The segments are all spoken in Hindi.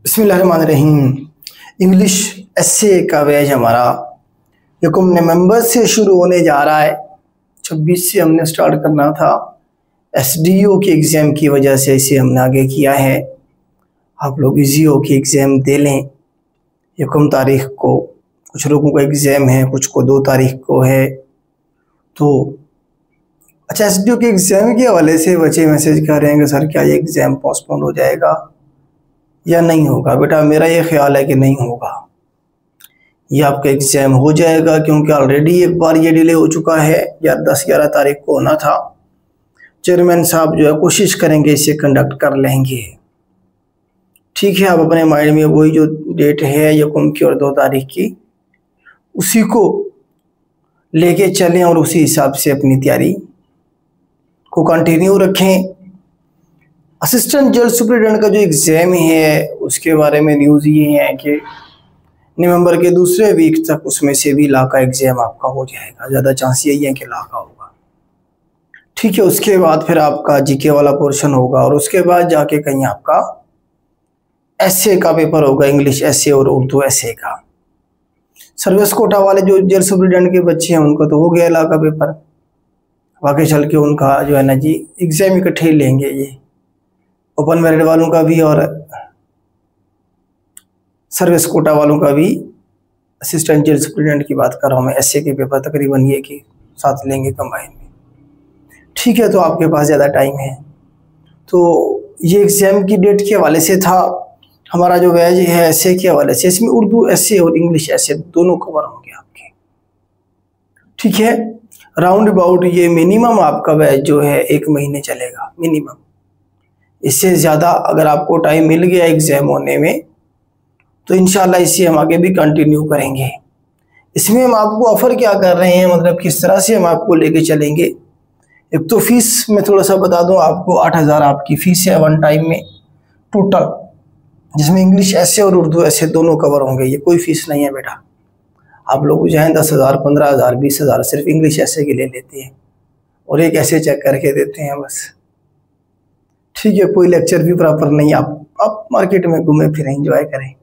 बिस्मिल्लाहिर्रहमानिर्रहीम। इंग्लिश एसए का बैच हमारा 1 नवंबर से शुरू होने जा रहा है। 26 से हमने स्टार्ट करना था, एसडीओ के एग्ज़ाम की वजह से इसे हमने आगे किया है। आप लोग ईजीओ की एग्ज़ाम दे लें। 1 तारीख को कुछ लोगों का एग्ज़ाम है, कुछ को 2 तारीख को है। तो अच्छा, एसडीओ के एग्ज़ाम के हवाले से बच्चे मैसेज कर रहे हैं कि सर क्या ये एग्ज़ाम पोस्टपोन हो जाएगा या नहीं होगा। बेटा मेरा ये ख्याल है कि नहीं होगा, ये आपका एग्ज़ाम हो जाएगा, क्योंकि ऑलरेडी एक बार ये डिले हो चुका है। या 10-11 तारीख को होना था। चेयरमैन साहब जो है कोशिश करेंगे इसे कंडक्ट कर लेंगे। ठीक है, आप अपने माइंड में वही जो डेट है 1 की और 2 तारीख की, उसी को लेके चलें और उसी हिसाब से अपनी तैयारी को कंटिन्यू रखें। असिस्टेंट जेल सुपरिटेंडेंट का जो एग्ज़ाम है उसके बारे में न्यूज़ ये है कि नवंबर के दूसरे वीक तक उसमें से भी लॉ का एग्ज़ाम आपका हो जाएगा। ज़्यादा चांस यही है कि लॉ का होगा। ठीक है, उसके बाद फिर आपका जीके वाला पोर्शन होगा और उसके बाद जाके कहीं आपका एसए का पेपर होगा, इंग्लिश एसए और उर्दू एसए का। सर्विस कोटा वाले जो जेल सुपरिटेंडेंट के बच्चे हैं उनका तो हो गया लॉ का पेपर। आगे चल के उनका जो है ना जी एग्ज़ाम इकट्ठे ही लेंगे, ये ओपन मेरिट वालों का भी और सर्विस कोटा वालों का भी। असिस्टेंट जेल सुपरिटेंडेंट की बात कर रहा हूँ मैं, एसए के पेपर तकरीबन ये के साथ लेंगे कंबाइन में। ठीक है, तो आपके पास ज़्यादा टाइम है। तो ये एग्ज़ाम की डेट के हवाले से था। हमारा जो बैच है एसए के हवाले से, इसमें उर्दू एसए और इंग्लिश एसए दोनों कवर होंगे आपके। ठीक है, राउंड अबाउट ये मिनिमम आपका बैच जो है 1 महीने चलेगा मिनिमम। इससे ज़्यादा अगर आपको टाइम मिल गया एग्ज़ाम होने में तो इंशाल्लाह इसे हम आगे भी कंटिन्यू करेंगे। इसमें हम आपको ऑफ़र क्या कर रहे हैं, मतलब किस तरह से हम आपको लेके चलेंगे। एक तो फीस में थोड़ा सा बता दूं आपको, 8,000 आपकी फ़ीस है 1 टाइम में टोटल, जिसमें इंग्लिश ऐसे और उर्दू ऐसे दोनों कवर होंगे। ये कोई फ़ीस नहीं है बेटा। आप लोग जो हैं 10,000, 15,000, 20,000 सिर्फ इंग्लिश ऐसे के ले लेते हैं और एक ऐसे चेक करके देते हैं बस। ठीक है, कोई लेक्चर भी प्रॉपर नहीं। आप मार्केट में घूमें फिरें, एंजॉय करें।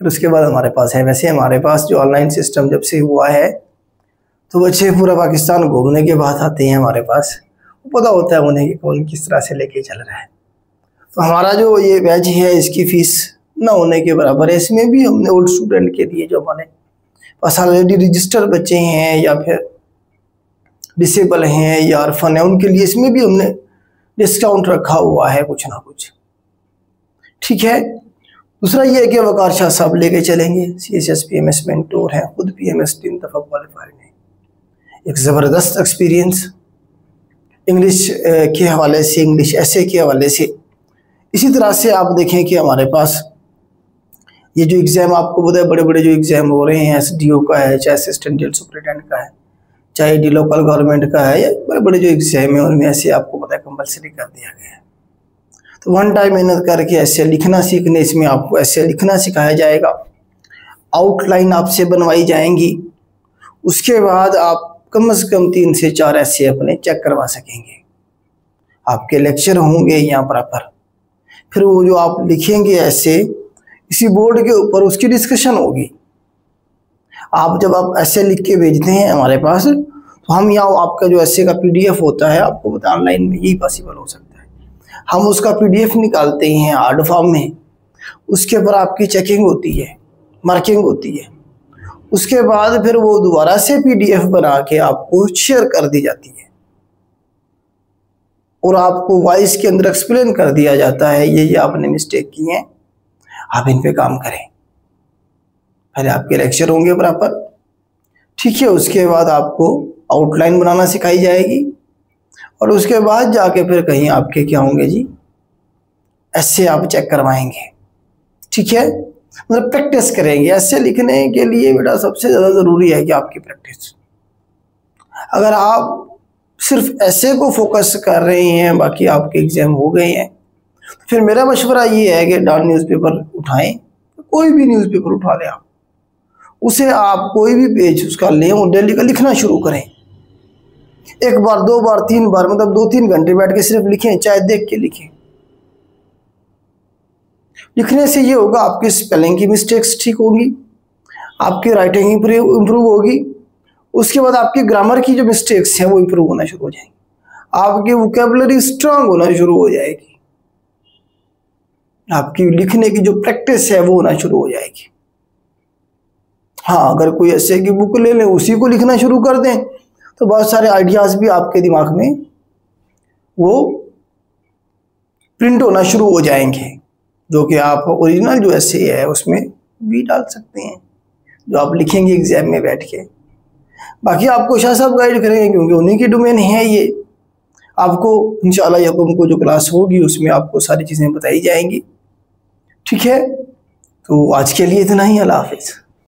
फिर उसके बाद हमारे पास है, वैसे हमारे पास जो ऑनलाइन सिस्टम जब से हुआ है तो बच्चे पूरा पाकिस्तान घूमने के बाद आते हैं हमारे पास। पता होता है उन्हें कि कौन किस तरह से लेके चल रहा है। तो हमारा जो ये बैच है इसकी फ़ीस ना होने के बराबर है। इसमें भी हमने ओल्ड स्टूडेंट के लिए जो हमारे पास ऑलरेडी रजिस्टर बच्चे हैं या फिर डिसेबल हैं या ऑर्फन है, उनके लिए इसमें भी हमने डिस्काउंट रखा हुआ है कुछ ना कुछ। ठीक है, दूसरा ये है कि वकार शाह साहब लेके चलेंगे। CSS PMS मेंटोर हैं, खुद PMS 3 दफ़ा क्वालिफाइड हैं। एक ज़बरदस्त एक्सपीरियंस इंग्लिश के हवाले से, इंग्लिश एसए के हवाले से। इसी तरह से आप देखें कि हमारे पास ये जो एग्ज़ाम आपको पता है, बड़े बड़े जो एग्ज़ाम हो रहे हैं, एसडीओ का है, चाहे असिस्टेंट जेल सुपरिटेंडेंट का है, चाहे डी लोकल गवर्नमेंट का है, या बड़े बड़े जो एग्ज़ाम है उनमें ऐसे आपको पता है कंपलसरी कर दिया गया है। तो 1 टाइम मेहनत करके ऐसे लिखना सीखने, इसमें आपको ऐसे लिखना सिखाया जाएगा। आउटलाइन आपसे बनवाई जाएंगी। उसके बाद आप कम से कम 3 से 4 ऐसे अपने चेक करवा सकेंगे। आपके लेक्चर होंगे यहाँ पर। फिर वो जो आप लिखेंगे ऐसे इसी बोर्ड के ऊपर उसकी डिस्कशन होगी। जब आप ऐसे लिख के भेजते हैं हमारे पास, तो हम यहाँ आपका जो ऐसे का PDF होता है, आपको पता ऑनलाइन में यही पॉसिबल हो सकता है, हम उसका PDF निकालते हैं हार्ड फॉर्म में। उसके ऊपर आपकी चेकिंग होती है, मार्किंग होती है। उसके बाद फिर वो दोबारा से PDF बना के आपको शेयर कर दी जाती है और आपको वॉइस के अंदर एक्सप्लेन कर दिया जाता है, ये आपने मिस्टेक की है, आप इन पे काम करें। पहले आपके लेक्चर होंगे प्रॉपर। ठीक है, उसके बाद आपको आउटलाइन बनाना सिखाई जाएगी और उसके बाद जाके फिर कहीं आपके क्या होंगे जी, ऐसे आप चेक करवाएंगे। ठीक है, मतलब प्रैक्टिस करेंगे। ऐसे लिखने के लिए बेटा सबसे ज़्यादा ज़रूरी है कि आपकी प्रैक्टिस। अगर आप सिर्फ ऐसे को फोकस कर रहे हैं, बाकी आपके एग्ज़ाम हो गए हैं, तो फिर मेरा मशवरा ये है कि डॉन न्यूज़पेपर उठाएं। कोई भी न्यूज़पेपर उठा लें आप, उसे आप कोई भी पेज उसका लें और डेली का लिखना शुरू करें। 1 बार 2 बार 3 बार, मतलब 2-3 घंटे बैठ के सिर्फ लिखें, चाहे देख के लिखें। लिखने से ये होगा, आपकी स्पेलिंग की मिस्टेक्स ठीक होगी, आपकी राइटिंग इम्प्रूव होगी, उसके बाद आपकी ग्रामर की जो मिस्टेक्स हैं वो इम्प्रूव होना शुरू हो जाएंगी, आपकी वोकेबलरी स्ट्रांग होना शुरू हो जाएगी, आपकी लिखने की जो प्रैक्टिस है वो होना शुरू हो जाएगी। हाँ, अगर कोई ऐसे की बुक ले लें, उसी को लिखना शुरू कर दें, तो बहुत सारे आइडियाज भी आपके दिमाग में वो प्रिंट होना शुरू हो जाएंगे, जो कि आप ओरिजिनल जो ऐसे है उसमें भी डाल सकते हैं, जो आप लिखेंगे एग्जाम में बैठ के। बाकी आपको शाह साहब गाइड करेंगे, क्योंकि उन्हीं की डोमेन है ये। आपको इंशाल्लाह यकूम को जो क्लास होगी उसमें आपको सारी चीज़ें बताई जाएंगी। ठीक है, तो आज के लिए इतना ही। अल्लाह हाफिज़।